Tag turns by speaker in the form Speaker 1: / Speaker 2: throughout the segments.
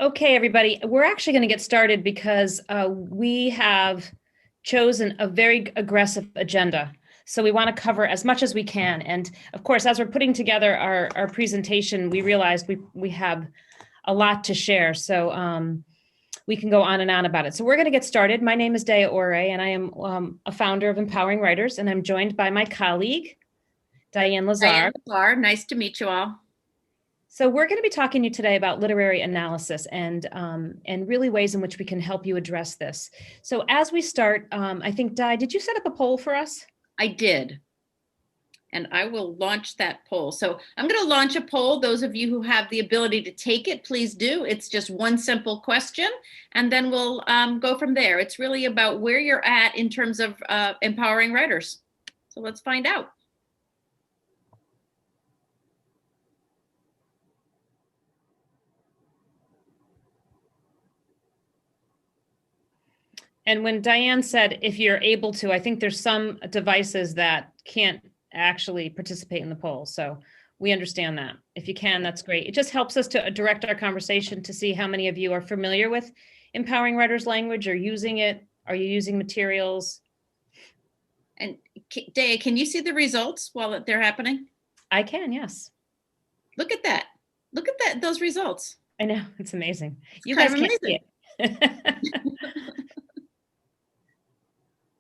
Speaker 1: Okay, everybody, we're actually going to get started because we have chosen a very aggressive agenda. So we want to cover as much as we can. And of course, as we're putting together our presentation, we realized we have a lot to share. So we can go on and on about it. So we're going to get started. My name is Diane Auray, and I am a founder of Empowering Writers, and I'm joined by my colleague, Diane Lazar.
Speaker 2: Diane Lazar, nice to meet you all.
Speaker 1: So we're going to be talking to you today about literary analysis and really ways in which we can help you address this. So as we start, I think, Di, did you set up a poll for us?
Speaker 2: I did. And I will launch that poll. So I'm going to launch a poll. Those of you who have the ability to take it, please do. It's just one simple question, and then we'll go from there. It's really about where you're at in terms of empowering writers. So let's find out.
Speaker 1: And when Diane said, if you're able to, I think there's some devices that can't actually participate in the poll. So we understand that. If you can, that's great. It just helps us to direct our conversation to see how many of you are familiar with empowering writers language or using it. Are you using materials?
Speaker 2: And Day, can you see the results while they're happening?
Speaker 1: I can, yes.
Speaker 2: Look at that. Look at that, those results.
Speaker 1: I know, it's amazing. You guys can't see it.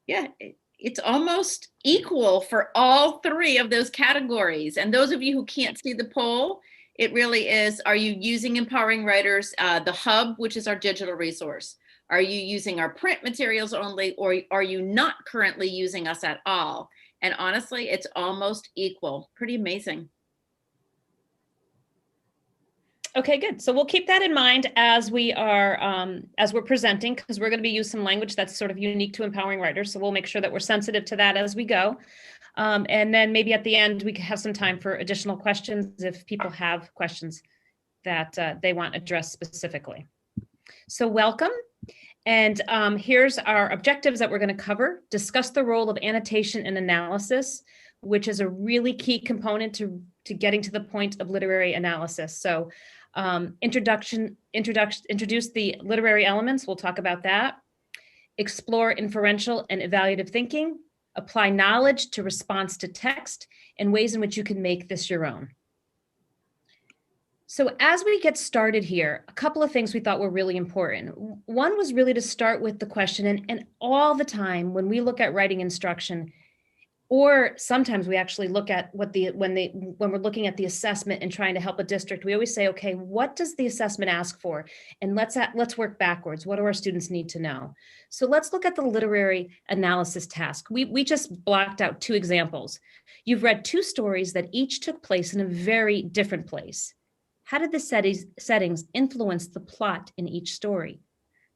Speaker 2: Yeah, it's almost equal for all three of those categories. And those of you who can't see the poll, it really is, are you using Empowering Writers, the Hub, which is our digital resource? Are you using our print materials only, or are you not currently using us at all? And honestly, it's almost equal. Pretty amazing.
Speaker 1: Okay, good. So we'll keep that in mind as we're presenting, because we're going to be using some language that's sort of unique to empowering writers. So we'll make sure that we're sensitive to that as we go. And then maybe at the end, we can have some time for additional questions if people have questions that they want addressed specifically. So welcome. And here's our objectives that we're going to cover. Discuss the role of annotation and analysis, which is a really key component to getting to the point of literary analysis. So introduce the literary elements. We'll talk about that. Explore inferential and evaluative thinking. Apply knowledge to response to text and ways in which you can make this your own. So as we get started here, a couple of things we thought were really important. One was really to start with the question, and all the time when we look at writing instruction, or sometimes we actually look at when we're looking at the assessment and trying to help a district, we always say, okay, what does the assessment ask for? And let's work backwards. What do our students need to know? So let's look at the literary analysis task. We just blocked out two examples. You've read two stories that each took place in a very different place. How did the settings influence the plot in each story?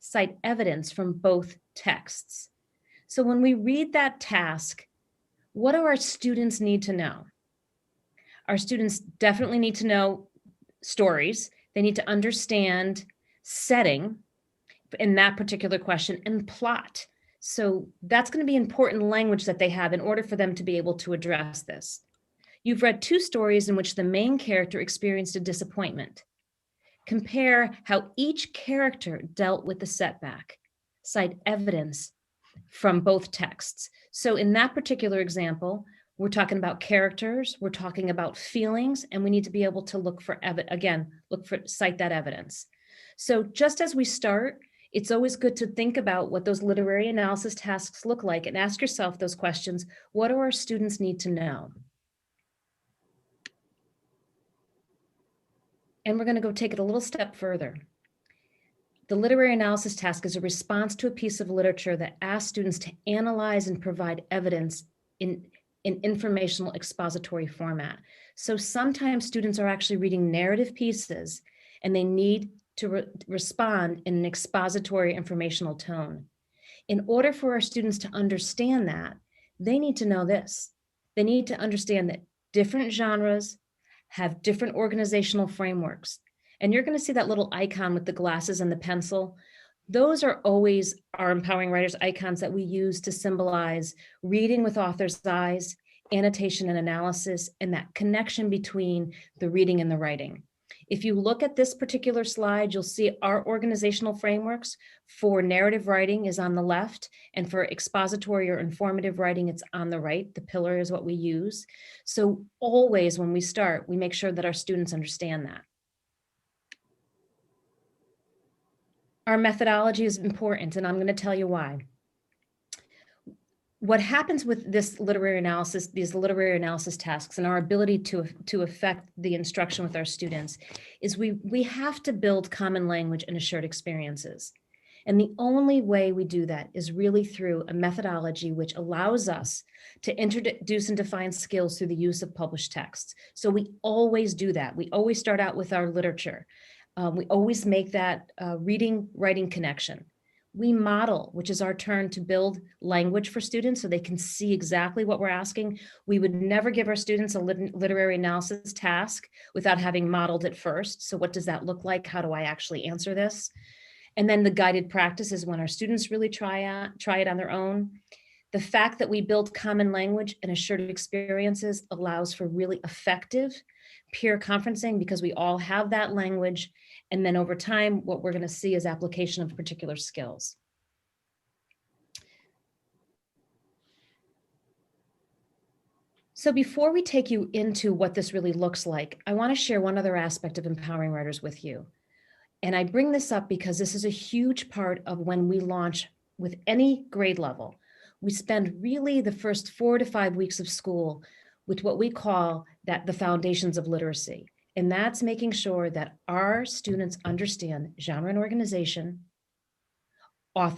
Speaker 1: Cite evidence from both texts. So when we read that task, what do our students need to know? Our students definitely need to know stories. They need to understand setting in that particular question and plot. So that's going to be important language that they have in order for them to be able to address this. You've read two stories in which the main character experienced a disappointment. Compare how each character dealt with the setback. Cite evidence from both texts. So in that particular example, we're talking about characters, we're talking about feelings, and we need to be able to look for cite that evidence. So just as we start, it's always good to think about what those literary analysis tasks look like and ask yourself those questions. What do our students need to know? And we're going to go take it a little step further. The literary analysis task is a response to a piece of literature that asks students to analyze and provide evidence in informational expository format. So sometimes students are actually reading narrative pieces and they need to respond in an expository informational tone. In order for our students to understand that, they need to know this. They need to understand that different genres have different organizational frameworks. And you're going to see that little icon with the glasses and the pencil. Those are always our Empowering Writers icons that we use to symbolize reading with author's eyes, annotation and analysis, and that connection between the reading and the writing. If you look at this particular slide, you'll see our organizational frameworks for narrative writing is on the left, and for expository or informative writing, it's on the right. The pillar is what we use. So always when we start, we make sure that our students understand that. Our methodology is important, and I'm going to tell you why. What happens with this literary analysis, these literary analysis tasks, and our ability to affect the instruction with our students is we have to build common language and assured experiences. And the only way we do that is really through a methodology which allows us to introduce and define skills through the use of published texts. So we always do that. We always start out with our literature. We always make that reading-writing connection. We model, which is our turn to build language for students so they can see exactly what we're asking. We would never give our students a literary analysis task without having modeled it first. So what does that look like? How do I actually answer this? And then the guided practice is when our students really try it on their own. The fact that we build common language and assured experiences allows for really effective peer conferencing because we all have that language. And then over time, what we're going to see is application of particular skills. So before we take you into what this really looks like, I want to share one other aspect of empowering writers with you. And I bring this up because this is a huge part of when we launch with any grade level. We spend really the first 4 to 5 weeks of school with what we call the foundations of literacy. And that's making sure that our students understand genre and organization,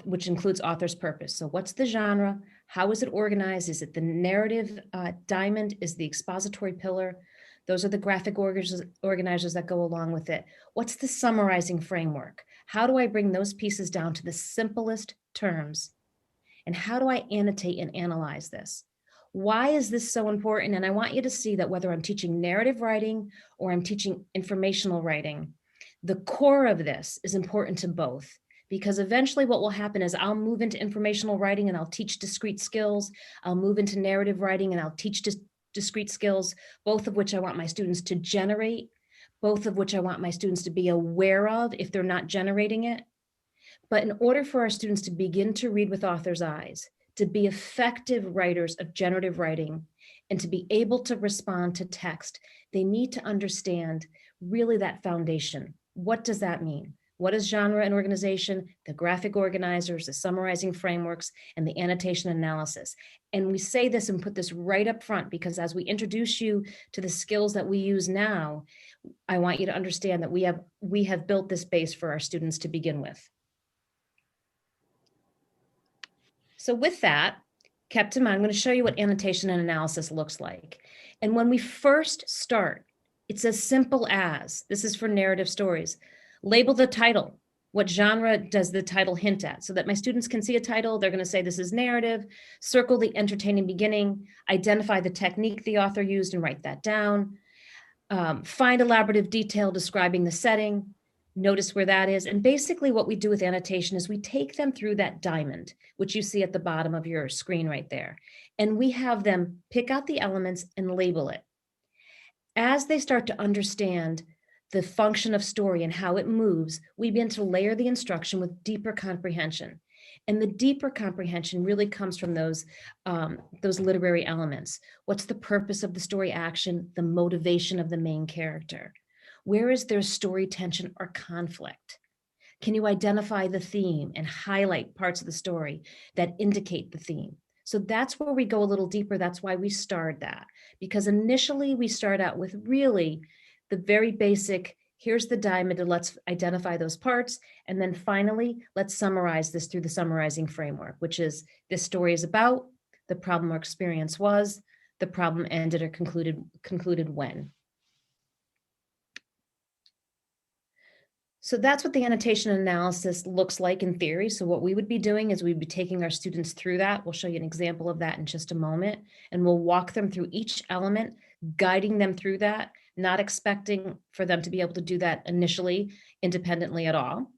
Speaker 1: which includes author's purpose. So what's the genre? How is it organized? Is it the narrative diamond? Is the expository pillar? Those are the graphic organizers that go along with it. What's the summarizing framework? How do I bring those pieces down to the simplest terms? And how do I annotate and analyze this? Why is this so important? And I want you to see that whether I'm teaching narrative writing or I'm teaching informational writing, the core of this is important to both. Because eventually what will happen is I'll move into informational writing and I'll teach discrete skills. I'll move into narrative writing and I'll teach discrete skills, both of which I want my students to generate, both of which I want my students to be aware of if they're not generating it. But in order for our students to begin to read with author's eyes, to be effective writers of generative writing, and to be able to respond to text, they need to understand really that foundation. What does that mean? What is genre and organization, the graphic organizers, the summarizing frameworks, and the annotation analysis? And we say this and put this right up front because as we introduce you to the skills that we use now, I want you to understand that we have built this base for our students to begin with. So with that kept in mind, I'm going to show you what annotation and analysis looks like. And when we first start, it's as simple as, this is for narrative stories, label the title. What genre does the title hint at? So that my students can see a title, they're going to say this is narrative, circle the entertaining beginning, identify the technique the author used and write that down, find elaborative detail describing the setting, notice where that is. And basically what we do with annotation is we take them through that diamond, which you see at the bottom of your screen right there. And we have them pick out the elements and label it. As they start to understand the function of story and how it moves, we begin to layer the instruction with deeper comprehension. And the deeper comprehension really comes from those literary elements. What's the purpose of the story action, the motivation of the main character? Where is there story tension or conflict? Can you identify the theme and highlight parts of the story that indicate the theme? So that's where we go a little deeper. That's why we start that. Because initially we start out with really the very basic, here's the diamond and let's identify those parts. And then finally, let's summarize this through the summarizing framework, which is this story is about, the problem or experience was, the problem ended or concluded when. So that's what the annotation analysis looks like in theory. So what we would be doing is we'd be taking our students through that. We'll show you an example of that in just a moment. And we'll walk them through each element, guiding them through that, not expecting for them to be able to do that initially independently at all.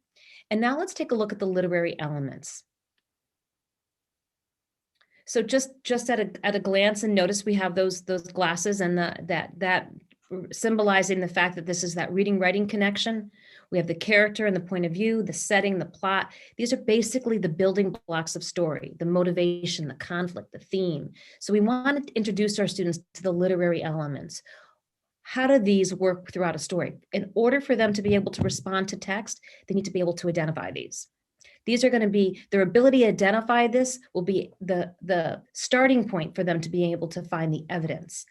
Speaker 1: And now let's take a look at the literary elements. So just at a glance, and notice we have those glasses and that symbolizing the fact that this is that reading-writing connection. We have the character and the point of view, the setting, the plot. These are basically the building blocks of story, the motivation, the conflict, the theme. So we want to introduce our students to the literary elements. How do these work throughout a story? In order for them to be able to respond to text, they need to be able to identify these. These are going to be, their ability to identify this will be the starting point for them to be able to find the evidence.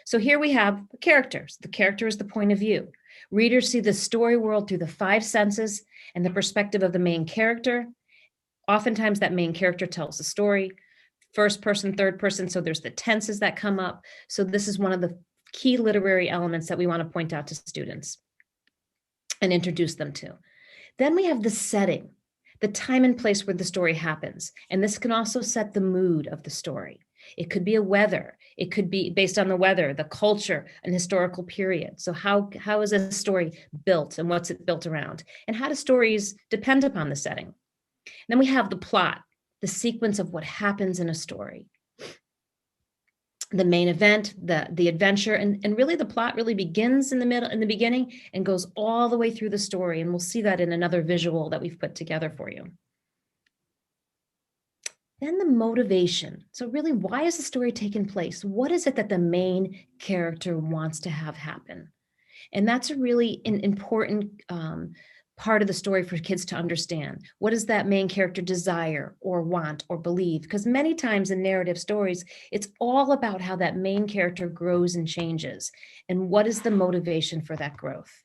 Speaker 1: So here we have the characters. The character is the point of view. Readers see the story world through the 5 senses and the perspective of the main character. Oftentimes that main character tells the story, first person, third person, so there's the tenses that come up. So this is one of the key literary elements that we want to point out to students and introduce them to. Then we have the setting, the time and place where the story happens. And this can also set the mood of the story. It could be a weather. It could be based on the weather, the culture, an historical period. So how is a story built and what's it built around? And how do stories depend upon the setting? And then we have the plot, the sequence of what happens in a story. The main event, the adventure, and really the plot really begins in the beginning and goes all the way through the story. And we'll see that in another visual that we've put together for you. Then the motivation. So really, why is the story taking place? What is it that the main character wants to have happen? And that's a really important part of the story for kids to understand. What does that main character desire or want or believe? Because many times in narrative stories, it's all about how that main character grows and changes. And what is the motivation for that growth?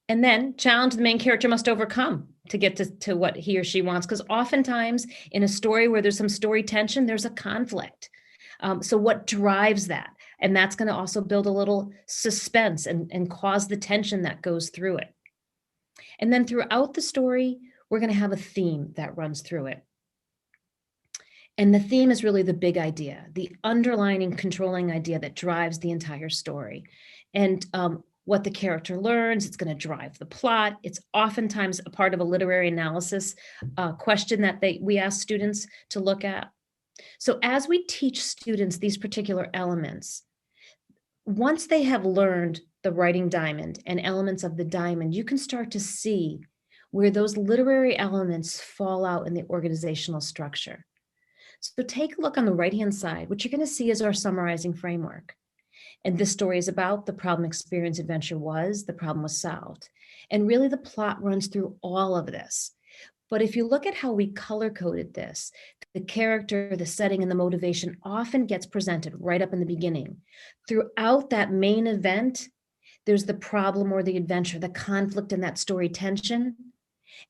Speaker 1: And then challenge the main character must overcome to get to what he or she wants. Because oftentimes in a story where there's some story tension, there's a conflict. So what drives that? And that's going to also build a little suspense and cause the tension that goes through it. And then throughout the story, we're going to have a theme that runs through it. And the theme is really the big idea, the underlining, controlling idea that drives the entire story. And what the character learns, it's going to drive the plot. It's oftentimes a part of a literary analysis question that we ask students to look at. So as we teach students these particular elements, once they have learned the writing diamond and elements of the diamond, you can start to see where those literary elements fall out in the organizational structure. So take a look on the right-hand side. What you're going to see is our summarizing framework. And this story is about the problem, experience, adventure was, the problem was solved. And really the plot runs through all of this. But if you look at how we color-coded this, the character, the setting, and the motivation often gets presented right up in the beginning. Throughout that main event, there's the problem or the adventure, the conflict and that story tension.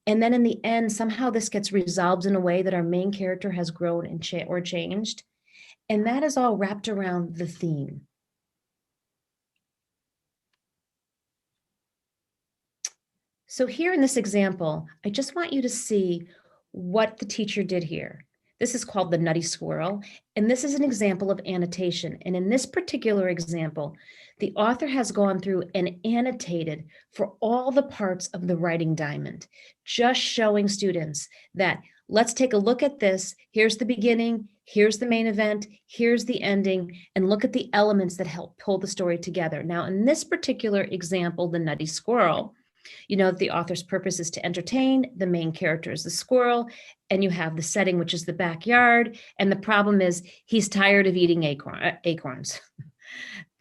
Speaker 1: And then in the end, somehow this gets resolved in a way that our main character has grown and or changed. And that is all wrapped around the theme. So here in this example, I just want you to see what the teacher did here. This is called the Nutty Squirrel, and this is an example of annotation. And in this particular example, the author has gone through and annotated for all the parts of the writing diamond, just showing students that let's take a look at this. Here's the beginning, here's the main event, here's the ending, and look at the elements that help pull the story together. Now, in this particular example, the Nutty Squirrel, you know that the author's purpose is to entertain, the main character is the squirrel, and you have the setting, which is the backyard, and the problem is he's tired of eating acorns.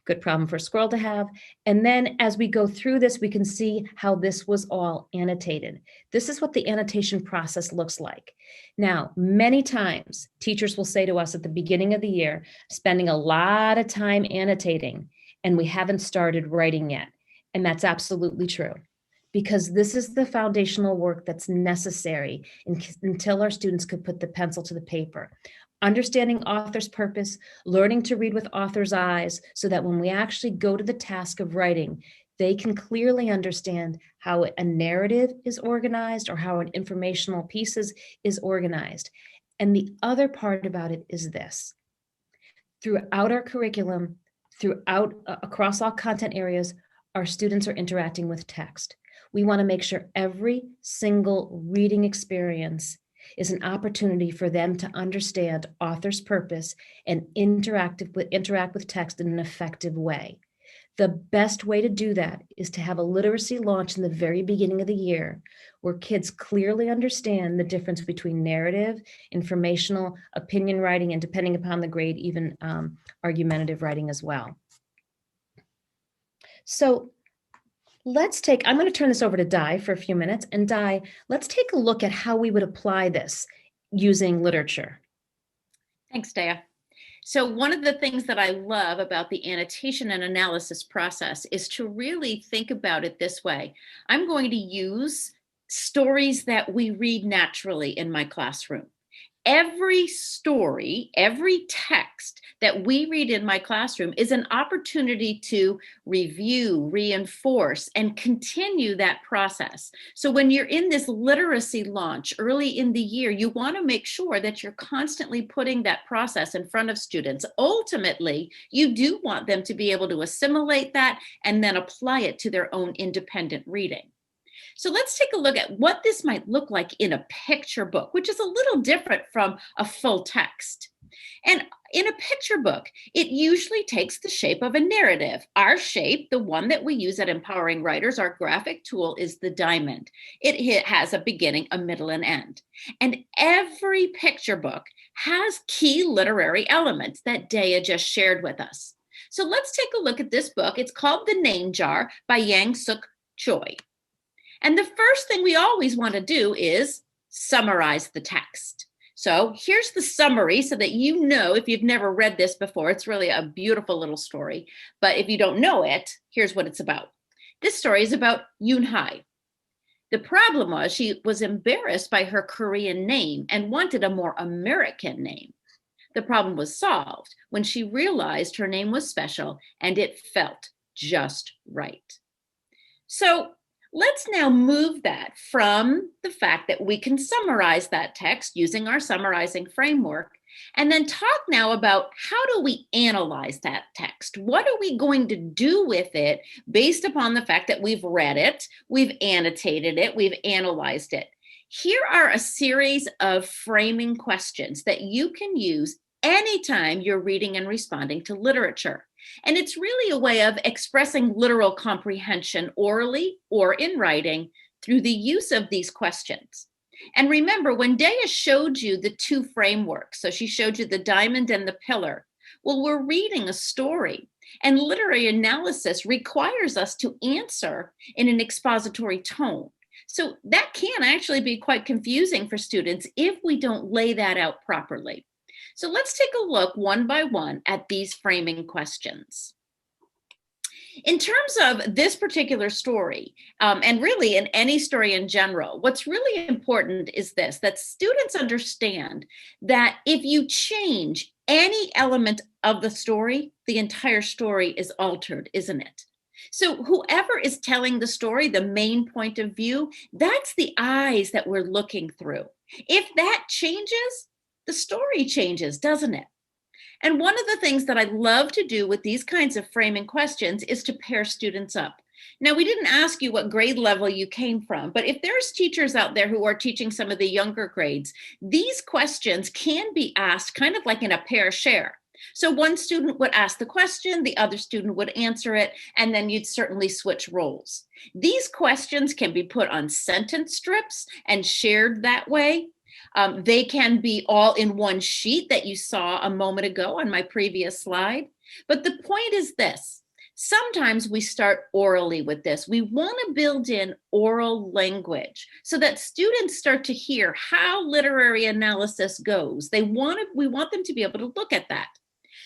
Speaker 1: Good problem for a squirrel to have. And then as we go through this, we can see how this was all annotated. This is what the annotation process looks like. Now, many times teachers will say to us at the beginning of the year, spending a lot of time annotating, and we haven't started writing yet. And that's absolutely true, because this is the foundational work that's necessary until our students could put the pencil to the paper. Understanding author's purpose, learning to read with author's eyes, so that when we actually go to the task of writing, they can clearly understand how a narrative is organized or how an informational piece is organized. And the other part about it is this. Throughout our curriculum, across all content areas, our students are interacting with text. We want to make sure every single reading experience is an opportunity for them to understand author's purpose and interact with text in an effective way. The best way to do that is to have a literacy launch in the very beginning of the year where kids clearly understand the difference between narrative, informational, opinion writing, and depending upon the grade, even argumentative writing as well. So I'm going to turn this over to Di for a few minutes. And Di, let's take a look at how we would apply this using literature.
Speaker 2: Thanks, Daya. So one of the things that I love about the annotation and analysis process is to really think about it this way. I'm going to use stories that we read naturally in my classroom. Every story, every text that we read in my classroom is an opportunity to review, reinforce, and continue that process. So when you're in this literacy launch early in the year, you want to make sure that you're constantly putting that process in front of students. Ultimately, you do want them to be able to assimilate that and then apply it to their own independent reading. So let's take a look at what this might look like in a picture book, which is a little different from a full text. And in a picture book, it usually takes the shape of a narrative. Our shape, the one that we use at Empowering Writers, our graphic tool, is the diamond. It has a beginning, a middle, and end. And every picture book has key literary elements that Daya just shared with us. So let's take a look at this book. It's called The Name Jar by Yang Suk Choi. And the first thing we always want to do is summarize the text. So here's the summary so that you know, if you've never read this before, it's really a beautiful little story. But if you don't know it, here's what it's about. This story is about Yoon Hai. The problem was she was embarrassed by her Korean name and wanted a more American name. The problem was solved when she realized her name was special and it felt just right. So let's now move that from the fact that we can summarize that text using our summarizing framework, and then talk now about how do we analyze that text? What are we going to do with it based upon the fact that we've read it, we've annotated it, we've analyzed it? Here are a series of framing questions that you can use anytime you're reading and responding to literature. And it's really a way of expressing literal comprehension orally or in writing through the use of these questions. And remember, when Daya showed you the two frameworks, so she showed you the diamond and the pillar, well, we're reading a story, and literary analysis requires us to answer in an expository tone. So that can actually be quite confusing for students if we don't lay that out properly. So let's take a look one by one at these framing questions. In terms of this particular story, and really in any story in general, what's really important is this, that students understand that if you change any element of the story, the entire story is altered, isn't it? So whoever is telling the story, the main point of view, that's the eyes that we're looking through. If that changes, the story changes, doesn't it? And one of the things that I love to do with these kinds of framing questions is to pair students up. Now, we didn't ask you what grade level you came from, but if there's teachers out there who are teaching some of the younger grades, these questions can be asked kind of like in a pair share. So one student would ask the question, the other student would answer it, and then you'd certainly switch roles. These questions can be put on sentence strips and shared that way. They can be all in one sheet that you saw a moment ago on my previous slide. But the point is this. Sometimes we start orally with this. We want to build in oral language so that students start to hear how literary analysis goes. We want them to be able to look at that.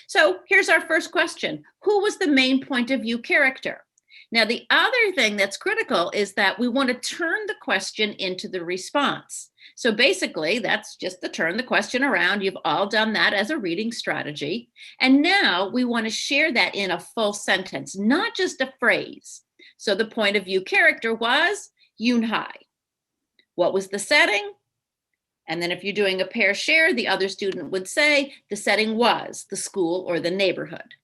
Speaker 2: So here's our first question. Who was the main point of view character? Now, the other thing that's critical is that we want to turn the question into the response. So basically, that's just to turn the question around. You've all done that as a reading strategy. And now we want to share that in a full sentence, not just a phrase. So the point of view character was Yoon Hai. What was the setting? And then if you're doing a pair share, the other student would say the setting was the school or the neighborhood.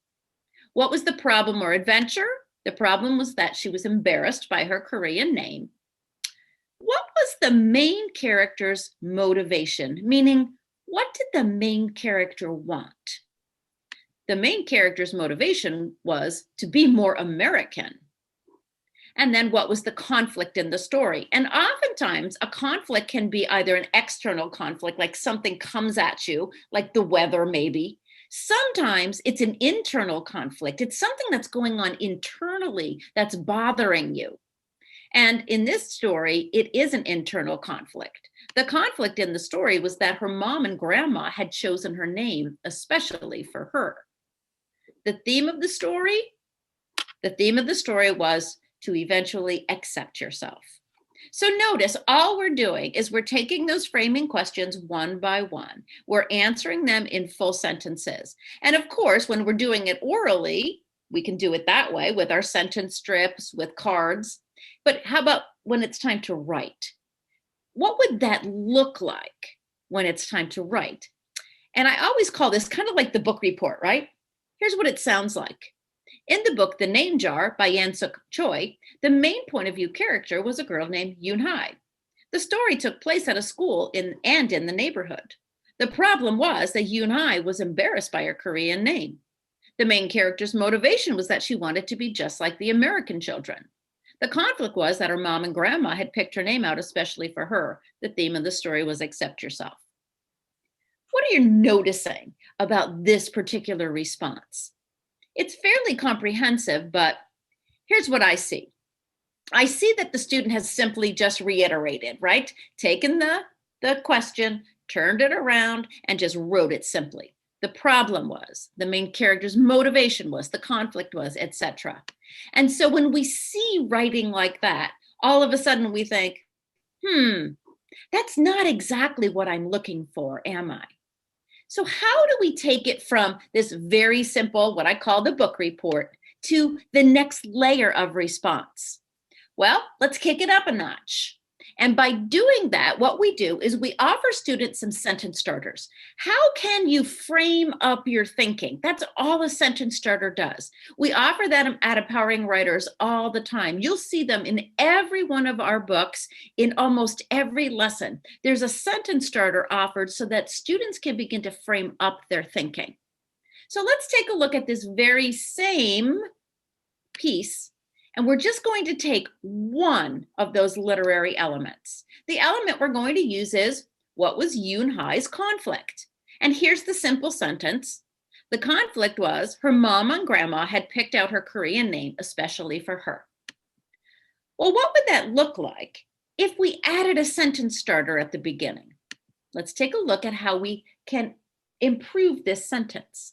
Speaker 2: What was the problem or adventure? The problem was that she was embarrassed by her Korean name. What was the main character's motivation? Meaning, what did the main character want? The main character's motivation was to be more American. And then what was the conflict in the story? And oftentimes a conflict can be either an external conflict, like something comes at you, like the weather maybe. Sometimes it's an internal conflict. It's something that's going on internally that's bothering you. And in this story, it is an internal conflict. The conflict in the story was that her mom and grandma had chosen her name especially for her. The theme of the story? The theme of the story was to eventually accept yourself. So notice all we're doing is we're taking those framing questions one by one. We're answering them in full sentences. And of course, when we're doing it orally, we can do it that way with our sentence strips, with cards. But how about when it's time to write? What would that look like when it's time to write? And I always call this kind of like the book report, right? Here's what it sounds like. In the book, The Name Jar by Yan Suk Choi, the main point of view character was a girl named Yoon Hai. The story took place at a school in the neighborhood. The problem was that Yoon Hai was embarrassed by her Korean name. The main character's motivation was that she wanted to be just like the American children. The conflict was that her mom and grandma had picked her name out especially for her. The theme of the story was accept yourself. What are you noticing about this particular response? It's fairly comprehensive, but here's what I see. I see that the student has simply just reiterated, right? Taken the question, turned it around, and just wrote it simply. The problem was, the main character's motivation was, the conflict was, etc. And so when we see writing like that, all of a sudden we think, that's not exactly what I'm looking for, am I? So how do we take it from this very simple, what I call the book report, to the next layer of response? Well, let's kick it up a notch. And by doing that, what we do is we offer students some sentence starters. How can you frame up your thinking? That's all a sentence starter does. We offer that at Empowering Writers all the time. You'll see them in every one of our books, in almost every lesson. There's a sentence starter offered so that students can begin to frame up their thinking. So let's take a look at this very same piece. And we're just going to take one of those literary elements. The element we're going to use is, what was Yoon Hai's conflict? And here's the simple sentence. The conflict was her mom and grandma had picked out her Korean name especially for her. Well, what would that look like if we added a sentence starter at the beginning? Let's take a look at how we can improve this sentence.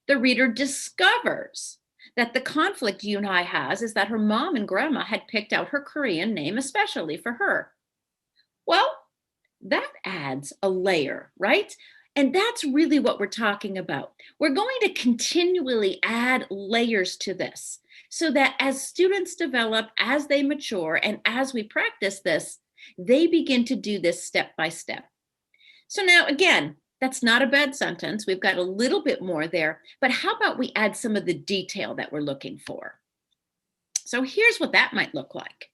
Speaker 2: The reader discovers that the conflict Yoon Hai has is that her mom and grandma had picked out her Korean name especially for her. Well, that adds a layer, right? And that's really what we're talking about. We're going to continually add layers to this so that as students develop, as they mature, and as we practice this, they begin to do this step by step. So now, again, that's not a bad sentence. We've got a little bit more there, but how about we add some of the detail that we're looking for? So here's what that might look like.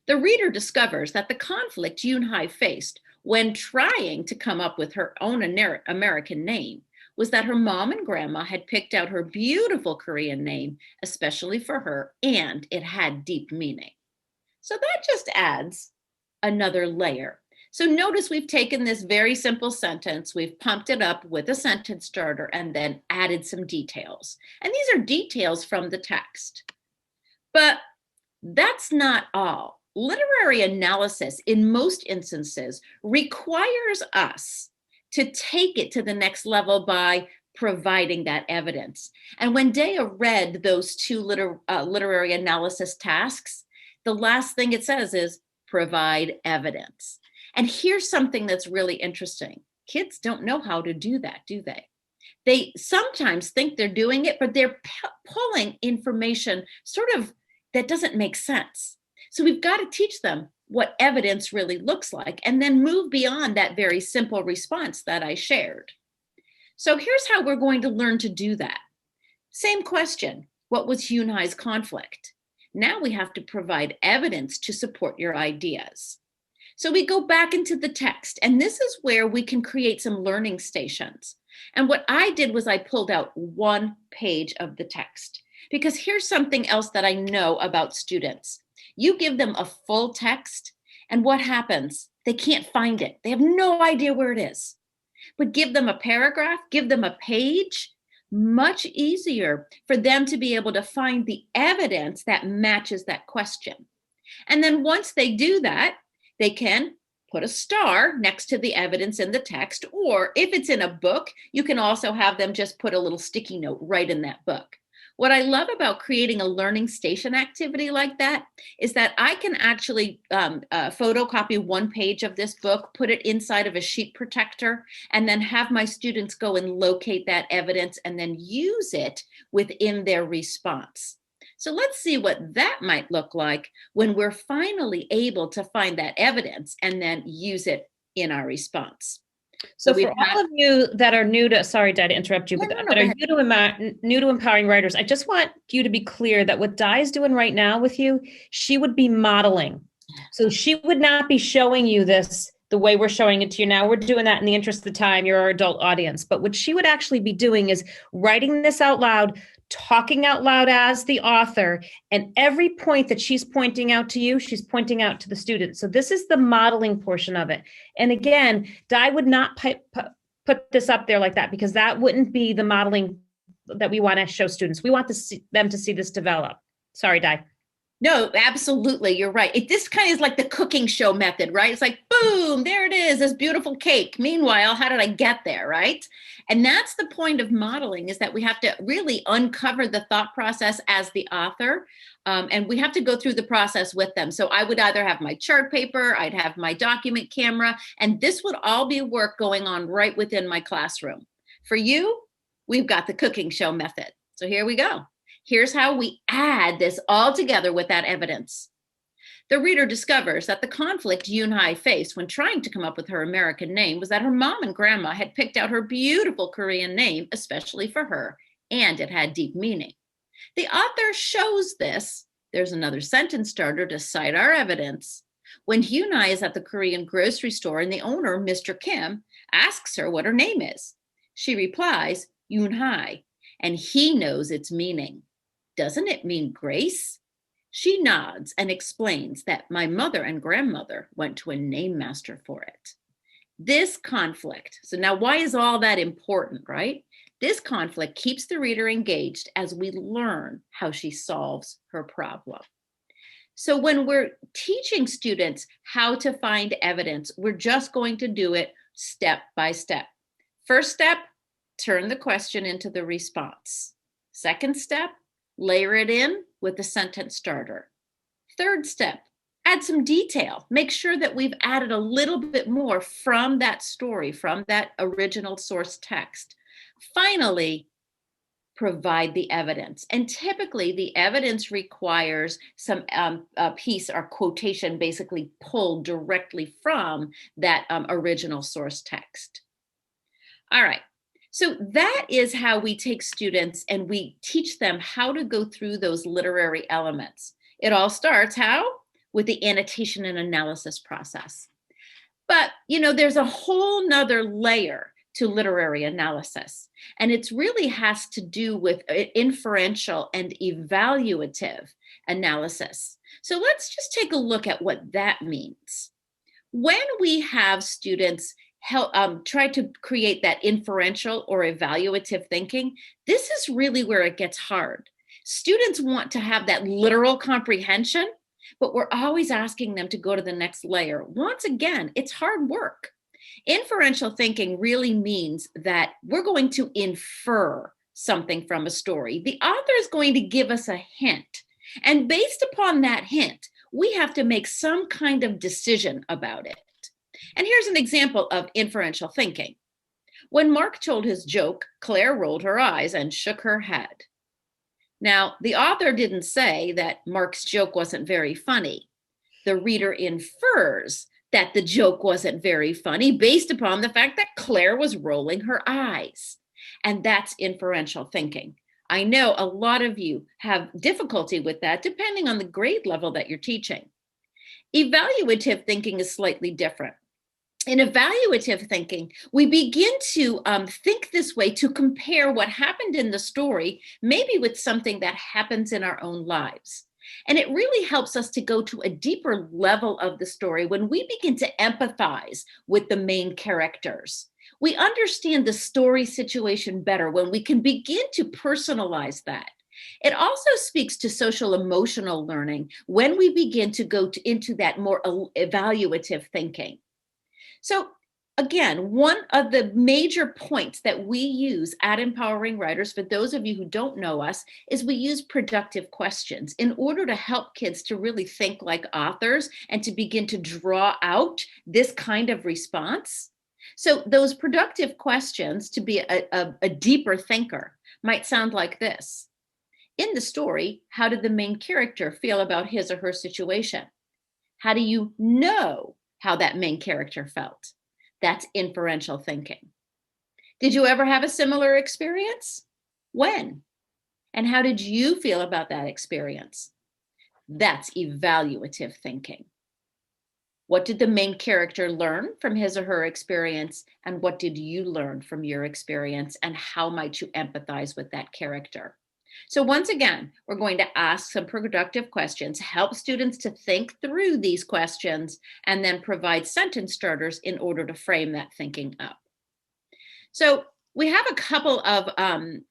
Speaker 2: The reader discovers that the conflict Yoon Hai faced when trying to come up with her own American name was that her mom and grandma had picked out her beautiful Korean name, especially for her, and it had deep meaning. So that just adds another layer. So notice we've taken this very simple sentence, we've pumped it up with a sentence starter and then added some details. And these are details from the text. But that's not all. Literary analysis in most instances requires us to take it to the next level by providing that evidence. And when Dea read those two literary analysis tasks, the last thing it says is provide evidence. And here's something that's really interesting. Kids don't know how to do that, do they? They sometimes think they're doing it, but they're pulling information sort of that doesn't make sense. So we've got to teach them what evidence really looks like and then move beyond that very simple response that I shared. So here's how we're going to learn to do that. Same question, what was Yoon Hai's conflict? Now we have to provide evidence to support your ideas. So we go back into the text, and this is where we can create some learning stations. And what I did was I pulled out one page of the text, because here's something else that I know about students. You give them a full text, and what happens? They can't find it. They have no idea where it is. But give them a paragraph, give them a page, much easier for them to be able to find the evidence that matches that question. And then once they do that, they can put a star next to the evidence in the text, or if it's in a book, you can also have them just put a little sticky note right in that book. What I love about creating a learning station activity like that is that I can actually photocopy one page of this book, put it inside of a sheet protector, and then have my students go and locate that evidence and then use it within their response. So let's see what that might look like when we're finally able to find that evidence and then use it in our response.
Speaker 1: So for all of you that are new to, sorry, Di, to interrupt you, but that are new to empowering writers, I just want you to be clear that what Di's doing right now with you, she would be modeling. So she would not be showing you this the way we're showing it to you now. We're doing that in the interest of the time, you're our adult audience. But what she would actually be doing is writing this out loud, talking out loud as the author, and every point that she's pointing out to you, she's pointing out to the student. So this is the modeling portion of it. And again, Di would not put this up there like that, because that wouldn't be the modeling that we want to show students. We want them to see this develop. Sorry, Di.
Speaker 2: No, absolutely. You're right. This kind of is like the cooking show method, right? It's like, boom, there it is, this beautiful cake. Meanwhile, how did I get there, right? And that's the point of modeling, is that we have to really uncover the thought process as the author. And we have to go through the process with them. So I would either have my chart paper, I'd have my document camera, and this would all be work going on right within my classroom. For you, we've got the cooking show method. So here we go. Here's how we add this all together with that evidence. The reader discovers that the conflict Yoon-Hai faced when trying to come up with her American name was that her mom and grandma had picked out her beautiful Korean name, especially for her, and it had deep meaning. The author shows this. There's another sentence starter to cite our evidence. When Yoon-Hai is at the Korean grocery store and the owner, Mr. Kim, asks her what her name is, she replies, Yoon-Hai, and he knows its meaning. Doesn't it mean grace? She nods and explains that my mother and grandmother went to a name master for it. This conflict, so now why is all that important, right? This conflict keeps the reader engaged as we learn how she solves her problem. So when we're teaching students how to find evidence, we're just going to do it step by step. First step, turn the question into the response. Second step, layer it in with the sentence starter. Third step, add some detail. Make sure that we've added a little bit more from that story, from that original source text. Finally, provide the evidence. And typically the evidence requires some piece or quotation basically pulled directly from that original source text. All right. So that is how we take students and we teach them how to go through those literary elements. It all starts how? With the annotation and analysis process. But, there's a whole nother layer to literary analysis, and it really has to do with inferential and evaluative analysis. So let's just take a look at what that means. When we have students try to create that inferential or evaluative thinking, this is really where it gets hard. Students want to have that literal comprehension, but we're always asking them to go to the next layer. Once again, it's hard work. Inferential thinking really means that we're going to infer something from a story. The author is going to give us a hint, and based upon that hint, we have to make some kind of decision about it. And here's an example of inferential thinking. When Mark told his joke, Claire rolled her eyes and shook her head. Now, the author didn't say that Mark's joke wasn't very funny. The reader infers that the joke wasn't very funny based upon the fact that Claire was rolling her eyes. And that's inferential thinking. I know a lot of you have difficulty with that depending on the grade level that you're teaching. Evaluative thinking is slightly different. In evaluative thinking, we begin to think this way to compare what happened in the story, maybe with something that happens in our own lives. And it really helps us to go to a deeper level of the story when we begin to empathize with the main characters. We understand the story situation better when we can begin to personalize that. It also speaks to social emotional learning when we begin to go into that more evaluative thinking. So again, one of the major points that we use at Empowering Writers, for those of you who don't know us, is we use productive questions in order to help kids to really think like authors and to begin to draw out this kind of response. So those productive questions, to be a deeper thinker, might sound like this. In the story, how did the main character feel about his or her situation? How do you know how that main character felt? That's inferential thinking. Did you ever have a similar experience? When? And how did you feel about that experience? That's evaluative thinking. What did the main character learn from his or her experience? And what did you learn from your experience? And how might you empathize with that character? So once again, we're going to ask some productive questions, help students to think through these questions, and then provide sentence starters in order to frame that thinking up. So we have a couple of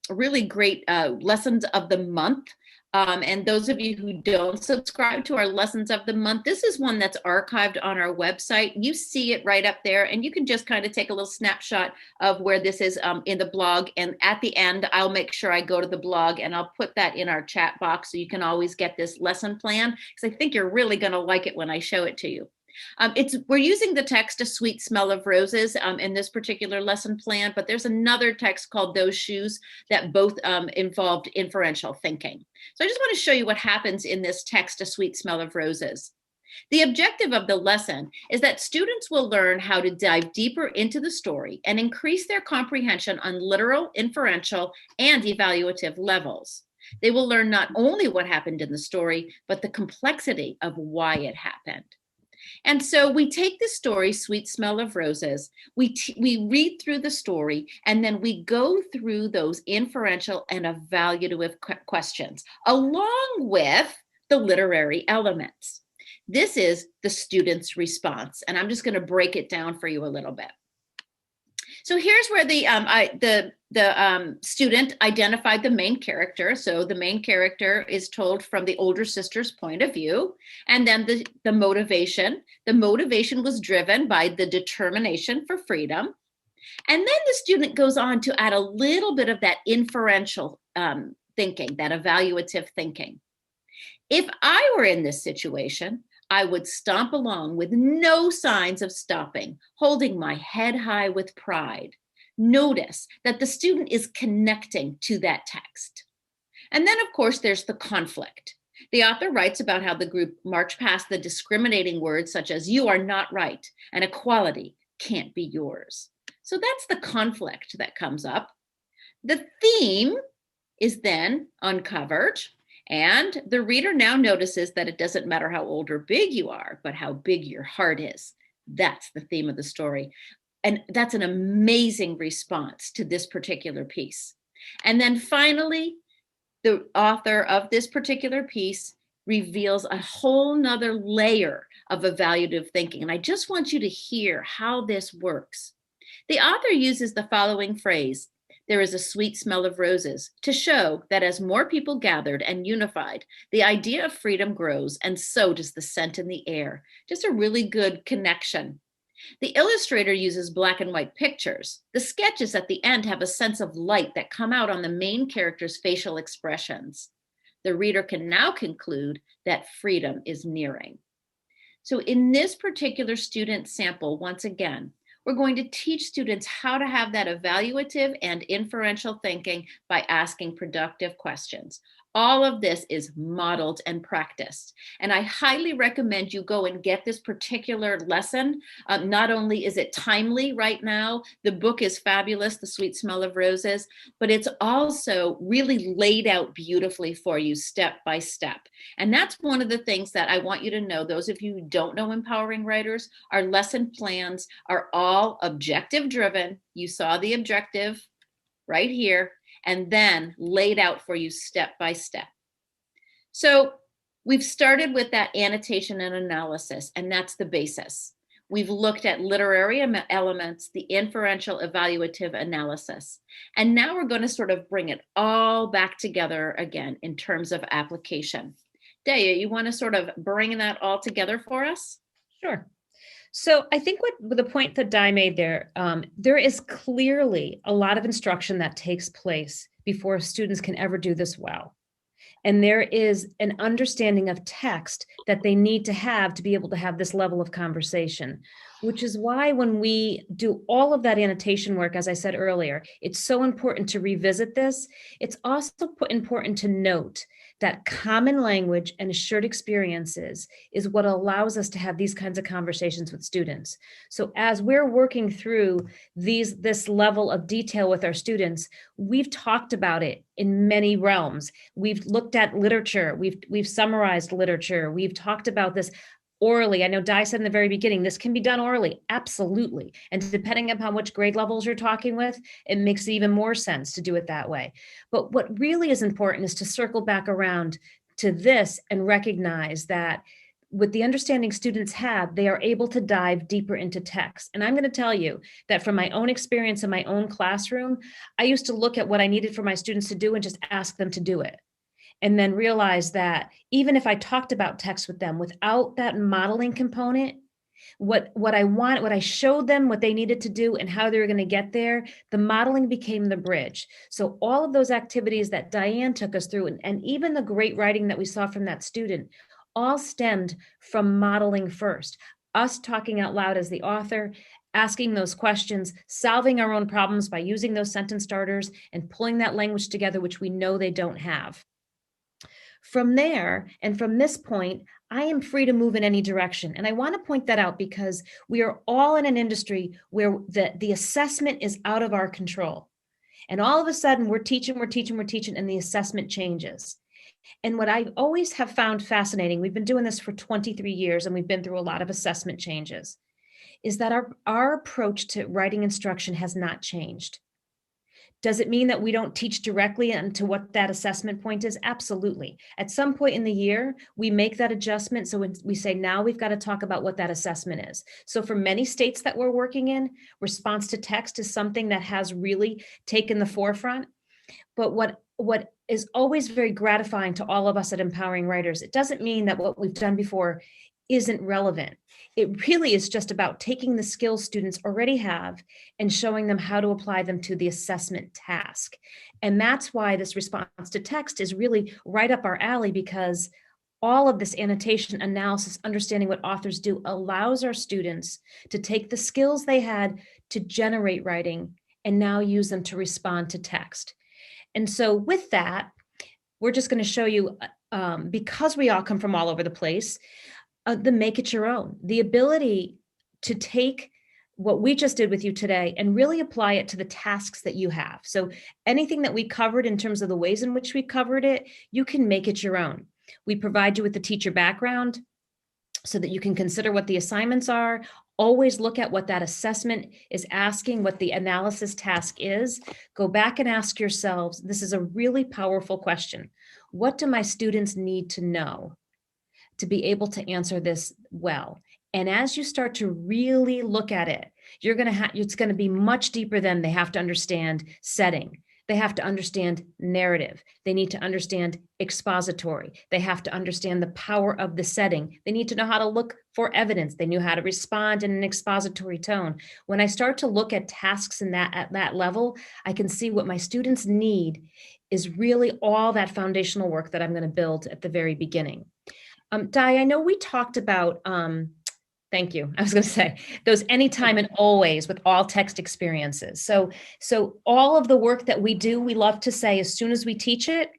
Speaker 2: really great lessons of the month. And those of you who don't subscribe to our lessons of the month, this is one that's archived on our website. You see it right up there, and you can just kind of take a little snapshot of where this is in the blog. And at the end, I'll make sure I go to the blog and I'll put that in our chat box so you can always get this lesson plan, because I think you're really going to like it when I show it to you. We're using the text "A Sweet Smell of Roses" in this particular lesson plan, but there's another text called "Those Shoes" that both involved inferential thinking. So I just want to show you what happens in this text, "A Sweet Smell of Roses." The objective of the lesson is that students will learn how to dive deeper into the story and increase their comprehension on literal, inferential, and evaluative levels. They will learn not only what happened in the story, but the complexity of why it happened. And so we take the story, "Sweet Smell of Roses," we read through the story, and then we go through those inferential and evaluative questions, along with the literary elements. This is the student's response, and I'm just going to break it down for you a little bit. So here's where the student identified the main character. So the main character is told from the older sister's point of view. And then the motivation. The motivation was driven by the determination for freedom. And then the student goes on to add a little bit of that inferential thinking, that evaluative thinking. If I were in this situation, I would stomp along with no signs of stopping, holding my head high with pride. Notice that the student is connecting to that text. And then, of course, there's the conflict. The author writes about how the group marched past the discriminating words such as "you are not right" and "equality can't be yours." So that's the conflict that comes up. The theme is then uncovered. And the reader now notices that it doesn't matter how old or big you are, but how big your heart is. That's the theme of the story. And that's an amazing response to this particular piece. And then finally, the author of this particular piece reveals a whole nother layer of evaluative thinking. And I just want you to hear how this works. The author uses the following phrase: "There is a sweet smell of roses," to show that as more people gathered and unified, the idea of freedom grows, and so does the scent in the air. Just a really good connection. The illustrator uses black and white pictures. The sketches at the end have a sense of light that come out on the main character's facial expressions. The reader can now conclude that freedom is nearing. So in this particular student sample, once again, We're going to teach students how to have that evaluative and inferential thinking by asking productive questions. All of this is modeled and practiced. And I highly recommend you go and get this particular lesson. Not only is it timely right now, the book is fabulous, The Sweet Smell of Roses, but it's also really laid out beautifully for you step by step. And that's one of the things that I want you to know. Those of you who don't know Empowering Writers, our lesson plans are all objective driven. You saw the objective right here, and then laid out for you step by step. So we've started with that annotation and analysis, and that's the basis. We've looked at literary elements, the inferential evaluative analysis. And now we're going to sort of bring it all back together again in terms of application. Daya, you want to sort of bring that all together for us?
Speaker 1: Sure. So I think what the point that Di made there, there is clearly a lot of instruction that takes place before students can ever do this well. And there is an understanding of text that they need to have to be able to have this level of conversation, which is why when we do all of that annotation work, as I said earlier, it's so important to revisit this. It's also important to note that common language and shared experiences is what allows us to have these kinds of conversations with students. So as we're working through this level of detail with our students, we've talked about it in many realms. We've looked at literature, we've summarized literature, we've talked about this orally. I know Di said in the very beginning, this can be done orally, absolutely. And depending upon which grade levels you're talking with, it makes even more sense to do it that way. But what really is important is to circle back around to this and recognize that with the understanding students have, they are able to dive deeper into text. And I'm going to tell you that from my own experience in my own classroom, I used to look at what I needed for my students to do and just ask them to do it. And then realize that even if I talked about text with them without that modeling component, what I showed them what they needed to do and how they were going to get there, the modeling became the bridge. So all of those activities that Diane took us through, and even the great writing that we saw from that student, all stemmed from modeling first. Us talking out loud as the author, asking those questions, solving our own problems by using those sentence starters and pulling that language together, which we know they don't have. From there, and from this point, I am free to move in any direction. And I want to point that out because we are all in an industry where the assessment is out of our control. And all of a sudden we're teaching, and the assessment changes. And what I always have found fascinating, we've been doing this for 23 years and we've been through a lot of assessment changes, is that our approach to writing instruction has not changed. Does it mean that we don't teach directly into what that assessment point is? Absolutely. At some point in the year, we make that adjustment. So when we say, now we've got to talk about what that assessment is. So for many states that we're working in, response to text is something that has really taken the forefront. But what is always very gratifying to all of us at Empowering Writers, it doesn't mean that what we've done before isn't relevant. It really is just about taking the skills students already have and showing them how to apply them to the assessment task. And that's why this response to text is really right up our alley, because all of this annotation, analysis, understanding what authors do allows our students to take the skills they had to generate writing and now use them to respond to text. And so with that, we're just going to show you, because we all come from all over the place, the make it your own, the ability to take what we just did with you today and really apply it to the tasks that you have. So anything that we covered in terms of the ways in which we covered it, you can make it your own. We provide you with the teacher background so that you can consider what the assignments are. Always look at what that assessment is asking, what the analysis task is. Go back and ask yourselves, this is a really powerful question. What do my students need to know to be able to answer this well? And as you start to really look at it, it's going to be much deeper than they have to understand setting. They have to understand narrative. They need to understand expository. They have to understand the power of the setting. They need to know how to look for evidence. They knew how to respond in an expository tone. When I start to look at tasks at that level, I can see what my students need is really all that foundational work that I'm going to build at the very beginning. Di, I know we talked about Thank you. I was going to say those anytime and always with all text experiences. So all of the work that we do, we love to say as soon as we teach it,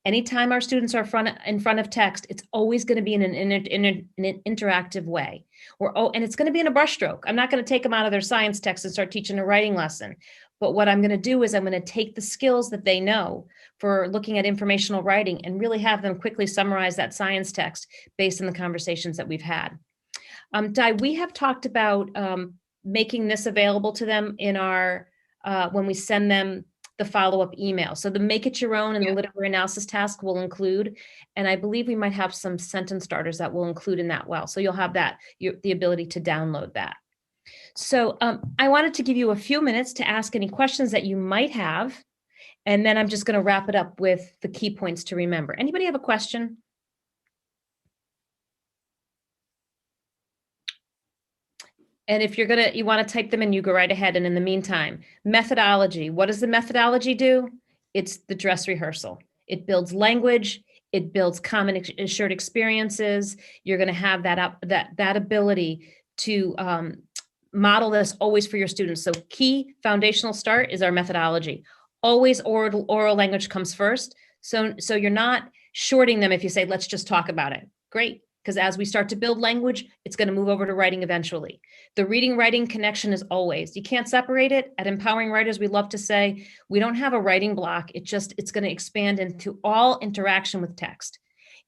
Speaker 1: anytime our students are in front of text, it's always going to be in an interactive way. And it's going to be in a brushstroke. I'm not going to take them out of their science text and start teaching a writing lesson. But what I'm going to do is I'm going to take the skills that they know for looking at informational writing and really have them quickly summarize that science text based on the conversations that we've had. Di, we have talked about making this available to them in our, when we send them the follow-up email. So the make it your own and the literary analysis task will include, and I believe we might have some sentence starters that will include in that well. So you'll have that, the ability to download that. So I wanted to give you a few minutes to ask any questions that you might have, and then I'm just going to wrap it up with the key points to remember. Anybody have a question? And if you want to type them in, you go right ahead. And in the meantime, methodology. What does the methodology do? It's the dress rehearsal. It builds language. It builds common assured experiences. You're going to have that ability to model this always for your students. So key foundational start is our methodology. Always oral language comes first. So you're not shorting them if you say, let's just talk about it. Great. Because as we start to build language, it's going to move over to writing eventually. The reading-writing connection is always. You can't separate it. At Empowering Writers, we love to say, we don't have a writing block. It's going to expand into all interaction with text.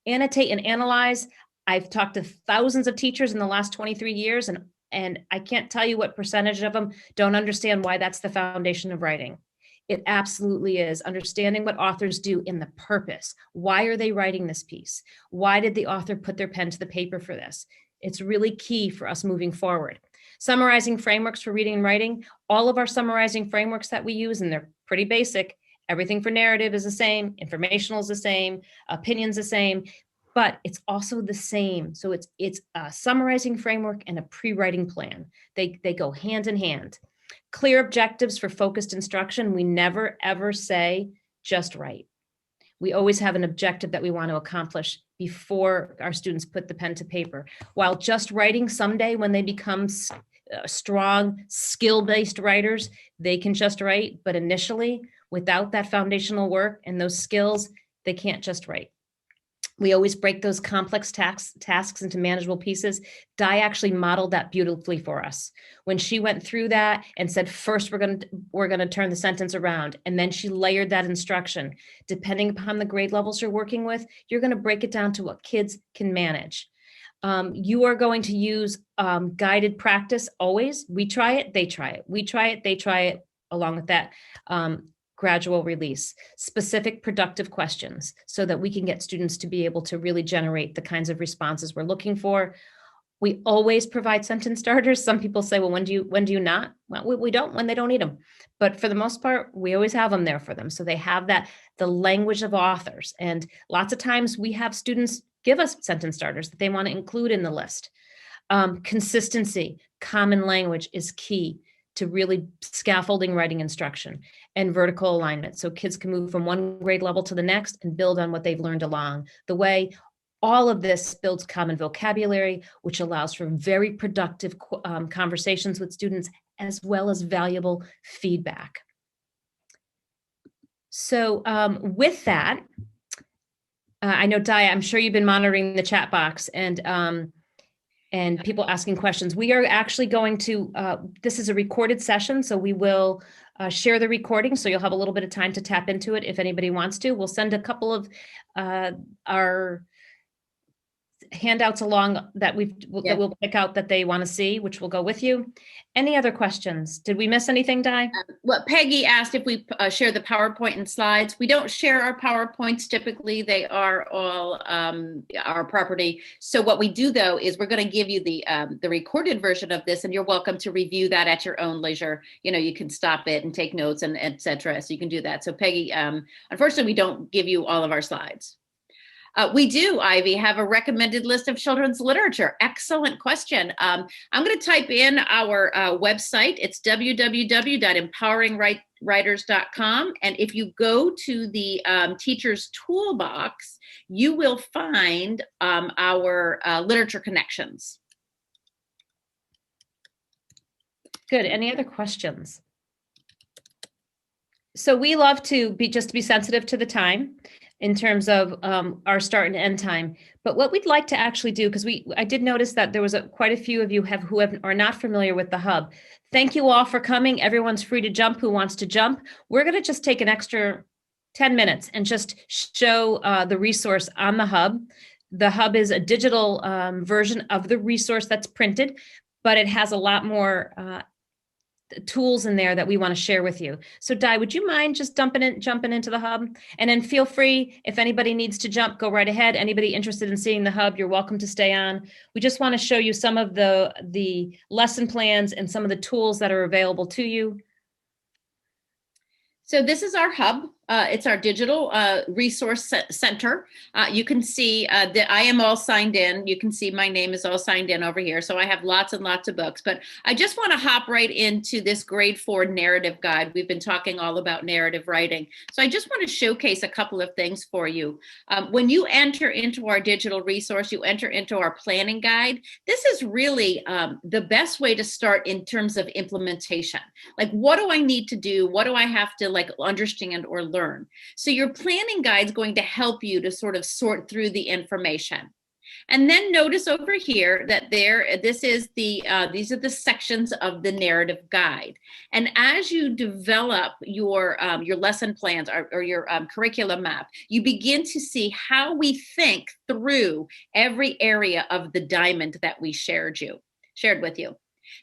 Speaker 1: Annotate and analyze. I've talked to thousands of teachers in the last 23 years, and I can't tell you what percentage of them don't understand why that's the foundation of writing. It absolutely is. Understanding what authors do in the purpose. Why are they writing this piece? Why did the author put their pen to the paper for this? It's really key for us moving forward. Summarizing frameworks for reading and writing. All of our summarizing frameworks that we use, and they're pretty basic. Everything for narrative is the same. Informational is the same. Opinions the same. But it's also the same. So it's a summarizing framework and a pre-writing plan. They go hand in hand. Clear objectives for focused instruction. We never, ever say, just write. We always have an objective that we want to accomplish before our students put the pen to paper. While just writing, someday when they become strong, skill-based writers, they can just write. But initially, without that foundational work and those skills, they can't just write. We always break those complex tasks into manageable pieces. Di actually modeled that beautifully for us. When she went through that and said, first, we're going to turn the sentence around. And then she layered that instruction. Depending upon the grade levels you're working with, you're going to break it down to what kids can manage. You are going to use guided practice always. We try it, they try it. We try it, they try it, along with that. Gradual release, specific productive questions so that we can get students to be able to really generate the kinds of responses we're looking for. We always provide sentence starters. Some people say, well, when do you not? Well, we don't when they don't need them. But for the most part, we always have them there for them. So they have the language of authors. And lots of times we have students give us sentence starters that they want to include in the list. Consistency, common language is key to really scaffolding writing instruction, and vertical alignment. So kids can move from one grade level to the next and build on what they've learned along the way. All of this builds common vocabulary, which allows for very productive conversations with students, as well as valuable feedback. So with that, I know, Di, I'm sure you've been monitoring the chat box and people asking questions. We are actually going to, this is a recorded session, so we will share the recording, so you'll have a little bit of time to tap into it if anybody wants to. We'll send a couple of our handouts along that we'll pick out that they want to see, which will go with you. Any other questions? Did we miss anything, Di?
Speaker 2: Well, Peggy asked if we share the PowerPoint and slides. We don't share our PowerPoints typically. They are all our property. So what we do though is we're going to give you the recorded version of this, and you're welcome to review that at your own leisure. You know, you can stop it and take notes and etc. So you can do that. So Peggy, unfortunately, we don't give you all of our slides. We do, Ivy, have a recommended list of children's literature. Excellent question. I'm going to type in our website. It's www.empoweringwriters.com. And if you go to the teacher's toolbox, you will find our literature connections.
Speaker 1: Good. Any other questions? So we love to be sensitive to the time in terms of our start and end time. But what we'd like to actually do, because I did notice that there was quite a few of you who are not familiar with the hub. Thank you all for coming. Everyone's free to jump who wants to jump. We're going to just take an extra 10 minutes and just show the resource on the hub. The hub is a digital version of the resource that's printed, but it has a lot more tools in there that we want to share with you. So Di, would you mind just jumping into the hub? And then feel free, if anybody needs to jump, go right ahead. Anybody interested in seeing the hub, you're welcome to stay on. We just want to show you some of the lesson plans and some of the tools that are available to you.
Speaker 2: So this is our hub. It's our digital resource center. You can see that I am all signed in. You can see my name is all signed in over here. So I have lots and lots of books, but I just want to hop right into this grade 4 narrative guide. We've been talking all about narrative writing. So I just want to showcase a couple of things for you. When you enter into our digital resource, you enter into our planning guide. This is really the best way to start in terms of implementation. Like, what do I need to do? What do I have to understand or learn? So your planning guide is going to help you to sort of sort through the information. And then notice over here that these are the sections of the narrative guide. And as you develop your lesson plans or your curriculum map, you begin to see how we think through every area of the diamond that we shared with you.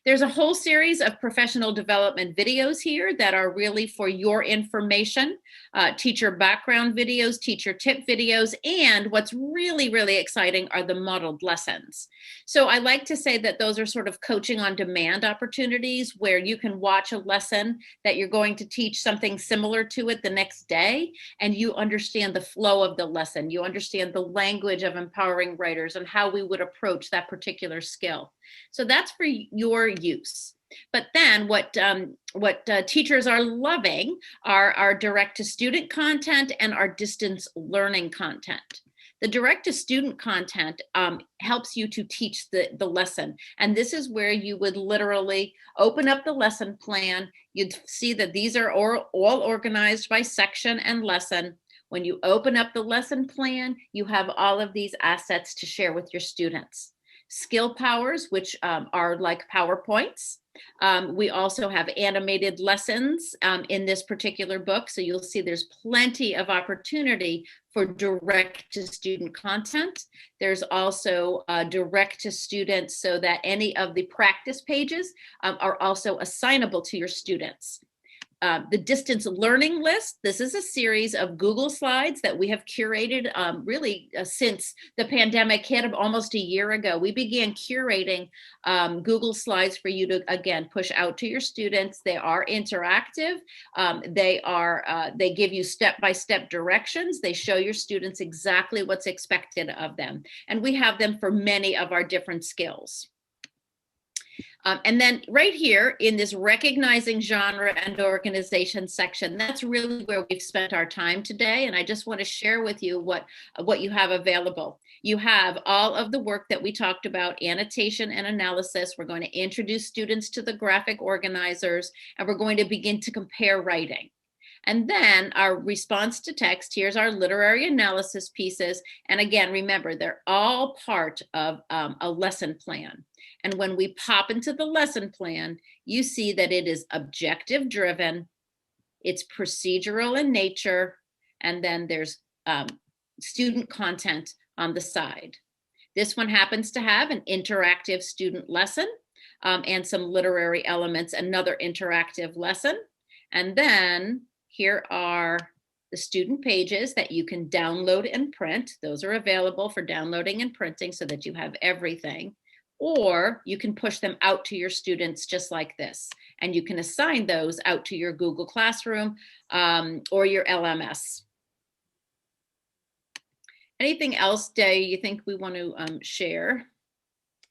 Speaker 2: There's a whole series of professional development videos here that are really for your information, teacher background videos, teacher tip videos, and what's really, really exciting are the modeled lessons. So I like to say that those are sort of coaching on demand opportunities where you can watch a lesson that you're going to teach something similar to it the next day, and you understand the flow of the lesson. You understand the language of empowering writers and how we would approach that particular skill. So that's for your use. But then what teachers are loving are our direct-to-student content and our distance learning content. The direct-to-student content helps you to teach the lesson. And this is where you would literally open up the lesson plan. You'd see that these are all organized by section and lesson. When you open up the lesson plan, you have all of these assets to share with your students. Skill powers, which are like PowerPoints. We also have animated lessons in this particular book. So you'll see there's plenty of opportunity for direct to student content. There's also direct to students so that any of the practice pages are also assignable to your students. The distance learning list. This is a series of Google slides that we have curated since the pandemic hit almost a year ago. We began curating Google slides for you to, again, push out to your students. They are interactive. They give you step-by-step directions. They show your students exactly what's expected of them. And we have them for many of our different skills. And then right here in this recognizing genre and organization section, that's really where we've spent our time today. And I just want to share with you what you have available. You have all of the work that we talked about, annotation and analysis. We're going to introduce students to the graphic organizers, and we're going to begin to compare writing. And then our response to text, here's our literary analysis pieces. And again, remember, they're all part of a lesson plan. And when we pop into the lesson plan, you see that it is objective driven, it's procedural in nature, and then there's student content on the side. This one happens to have an interactive student lesson and some literary elements, another interactive lesson. And then here are the student pages that you can download and print. Those are available for downloading and printing so that you have everything. Or you can push them out to your students just like this. And you can assign those out to your Google Classroom or your LMS. Anything else, Day, you think we want to share?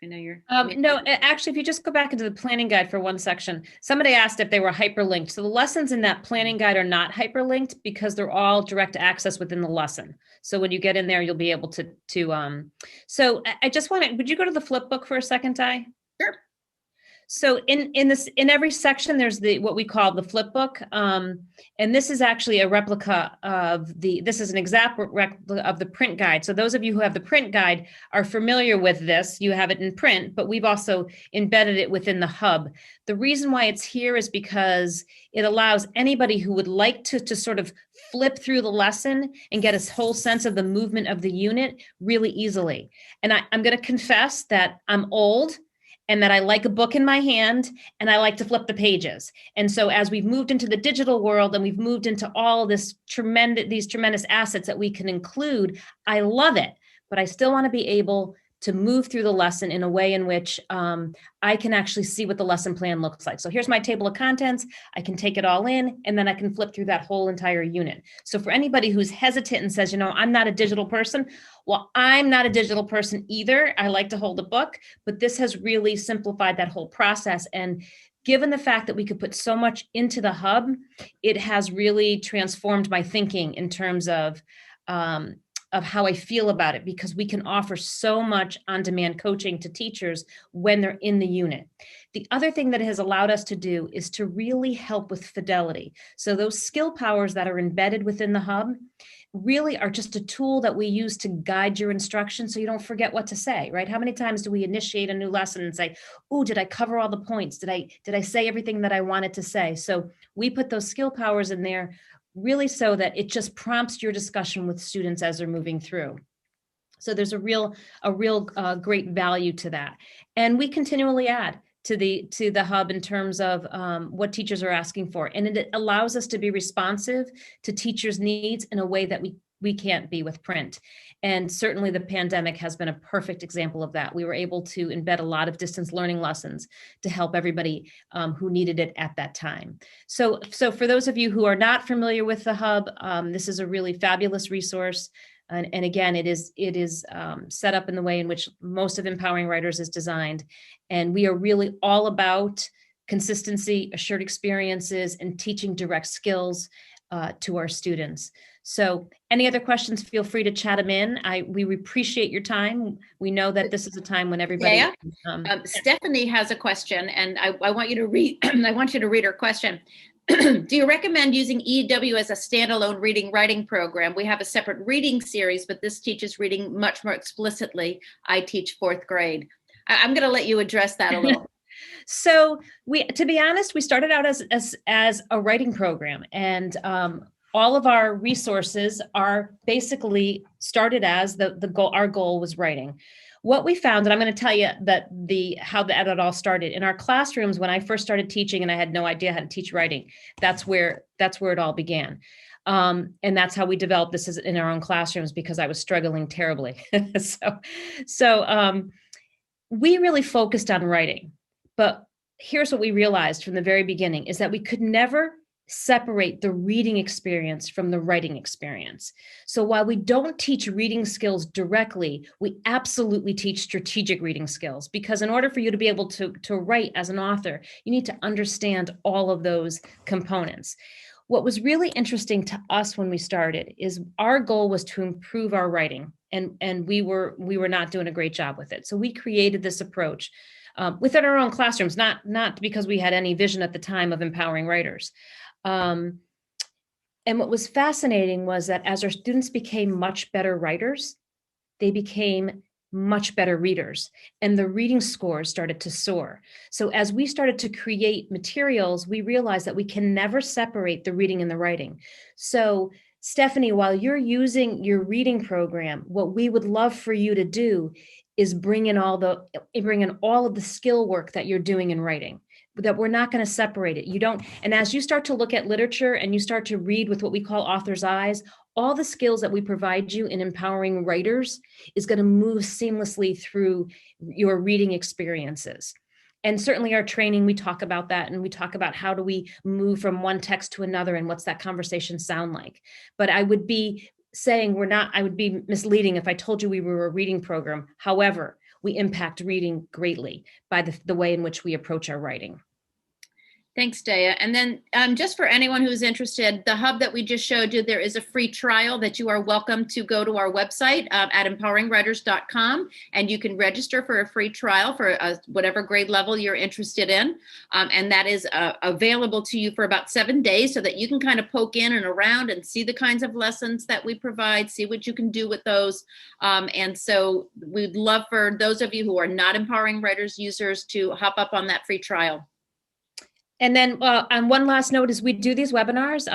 Speaker 2: I know you're.
Speaker 1: No, actually, if you just go back into the planning guide for one section, somebody asked if they were hyperlinked. So the lessons in that planning guide are not hyperlinked because they're all direct access within the lesson. So when you get in there, you'll be able to so I just want to, would you go to the flip book for a second, Di?
Speaker 2: Sure.
Speaker 1: So in every section, there's what we call the flip book. And this is actually a replica of this is an exact replica of the print guide. So those of you who have the print guide are familiar with this. You have it in print, but we've also embedded it within the hub. The reason why it's here is because it allows anybody who would like to sort of flip through the lesson and get a whole sense of the movement of the unit really easily. And I'm going to confess that I'm old, and that I like a book in my hand, and I like to flip the pages. And so as we've moved into the digital world and we've moved into all these tremendous assets that we can include, I love it, but I still want to be able to move through the lesson in a way in which I can actually see what the lesson plan looks like. So here's my table of contents. I can take it all in, and then I can flip through that whole entire unit. So for anybody who's hesitant and says, I'm not a digital person, well, I'm not a digital person either. I like to hold a book, but this has really simplified that whole process. And given the fact that we could put so much into the hub, it has really transformed my thinking in terms of how I feel about it, because we can offer so much on-demand coaching to teachers when they're in the unit. The other thing that it has allowed us to do is to really help with fidelity. So those skill powers that are embedded within the hub really are just a tool that we use to guide your instruction so you don't forget what to say, right? How many times do we initiate a new lesson and say, oh, did I cover all the points? Did I say everything that I wanted to say? So we put those skill powers in there really so that it just prompts your discussion with students as they're moving through. So there's a real great value to that. And we continually add to the hub in terms of what teachers are asking for. And it allows us to be responsive to teachers' needs in a way that we can't be with print. And certainly the pandemic has been a perfect example of that. We were able to embed a lot of distance learning lessons to help everybody who needed it at that time. So for those of you who are not familiar with the hub, this is a really fabulous resource. And again, it is set up in the way in which most of Empowering Writers is designed. And we are really all about consistency, assured experiences, and teaching direct skills to our students. So any other questions, feel free to chat them in. We appreciate your time. We know that this is a time when everybody.
Speaker 2: Yeah. Stephanie has a question, and I want you to read. I want you to read her question. Do you recommend using EW as a standalone reading writing program? We have a separate reading series, but this teaches reading much more explicitly. I teach 4th grade. I'm going to let you address that a little.
Speaker 1: So to be honest, we started out as a writing program, and all of our resources are basically started as the goal. Our goal was writing. What we found, and I'm going to tell you that how it all started in our classrooms when I first started teaching, and I had no idea how to teach writing. That's where it all began. And that's how we developed this in our own classrooms, because I was struggling terribly. So we really focused on writing. But here's what we realized from the very beginning is that we could never separate the reading experience from the writing experience. So while we don't teach reading skills directly, we absolutely teach strategic reading skills, because in order for you to be able to write as an author, you need to understand all of those components. What was really interesting to us when we started is our goal was to improve our writing, and we were not doing a great job with it. So we created this approach within our own classrooms, not because we had any vision at the time of empowering writers. And what was fascinating was that as our students became much better writers, they became much better readers, and the reading scores started to soar. So as we started to create materials, we realized that we can never separate the reading and the writing. So Stephanie, while you're using your reading program, what we would love for you to do is bring in all of the skill work that you're doing in writing, that we're not going to separate it. And as you start to look at literature and you start to read with what we call author's eyes, all the skills that we provide you in empowering writers is going to move seamlessly through your reading experiences. And certainly our training, we talk about that, and we talk about how do we move from one text to another and what's that conversation sound like. But I would be saying I would be misleading if I told you we were a reading program. However, we impact reading greatly by the way in which we approach our writing.
Speaker 2: Thanks, Daya. And then just for anyone who's interested, the hub that we just showed you, there is a free trial that you are welcome to go to our website at empoweringwriters.com, and you can register for a free trial for whatever grade level you're interested in. And that is available to you for about 7 days so that you can kind of poke in and around and see the kinds of lessons that we provide, see what you can do with those. And so we'd love for those of you who are not Empowering Writers users to hop up on that free trial.
Speaker 1: And then on one last note is we do these webinars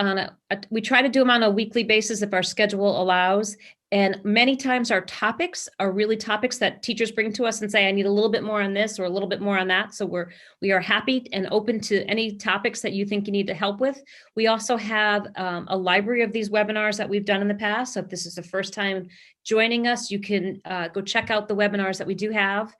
Speaker 1: we try to do them on a weekly basis if our schedule allows. And many times our topics are really topics that teachers bring to us and say, I need a little bit more on this or a little bit more on that. So we are happy and open to any topics that you think you need to help with. We also have a library of these webinars that we've done in the past. So if this is the first time joining us, you can go check out the webinars that we do have.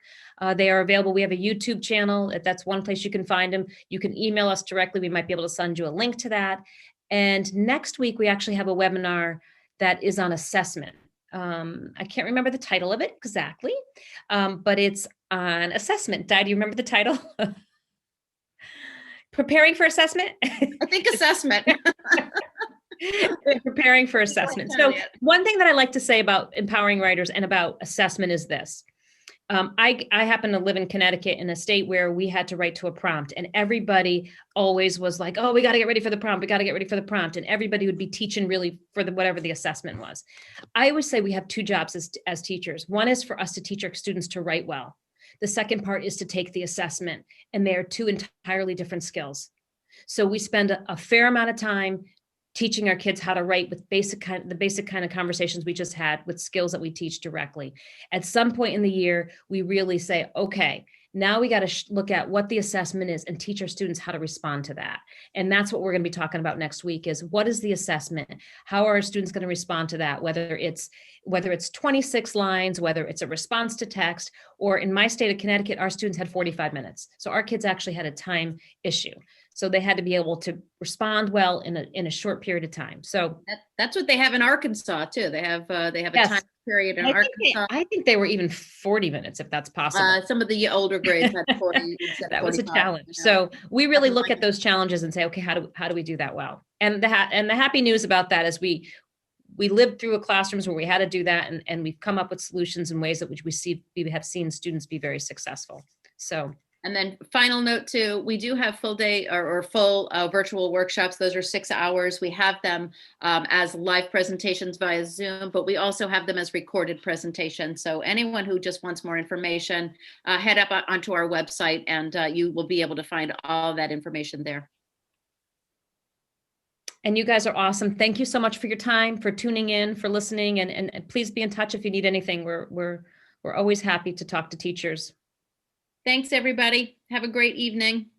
Speaker 1: They are available. We have a YouTube channel. That's one place you can find them. You can email us directly. We might be able to send you a link to that. And next week, we actually have a webinar that is on assessment. I can't remember the title of it exactly, but it's on assessment. Di, do you remember the title? Preparing for assessment?
Speaker 2: I think assessment.
Speaker 1: Preparing for assessment. So one thing that I like to say about empowering writers and about assessment is this. I happen to live in Connecticut in a state where we had to write to a prompt, and everybody always was like, oh, we got to get ready for the prompt. We got to get ready for the prompt. And everybody would be teaching really for whatever the assessment was. I always say we have two jobs as teachers. One is for us to teach our students to write well. The second part is to take the assessment, and they are two entirely different skills. So we spend a fair amount of time teaching our kids how to write with the basic kind of conversations we just had with skills that we teach directly. At some point in the year, we really say, okay, now we got to look at what the assessment is and teach our students how to respond to that. And that's what we're going to be talking about next week is what is the assessment? How are our students going to respond to that? Whether it's 26 lines, whether it's a response to text, or in my state of Connecticut, our students had 45 minutes. So our kids actually had a time issue. So they had to be able to respond well in a short period of time. So
Speaker 2: that's what they have in Arkansas too. They have a
Speaker 1: yes.
Speaker 2: time period in Arkansas.
Speaker 1: I think they were even 40 minutes, if that's possible.
Speaker 2: Some of the older grades had 40.
Speaker 1: That was a challenge. So we really look at those challenges and say, okay, how do we do that well? And the happy news about that is we lived through classrooms where we had to do that, and we've come up with solutions in ways that which we have seen students be very successful. So.
Speaker 2: And then final note too, we do have full day or full virtual workshops. Those are 6 hours. We have them as live presentations via Zoom, but we also have them as recorded presentations. So anyone who just wants more information, head up onto our website and you will be able to find all that information there.
Speaker 1: And you guys are awesome. Thank you so much for your time, for tuning in, for listening, and please be in touch if you need anything. We're always happy to talk to teachers.
Speaker 2: Thanks, everybody. Have a great evening.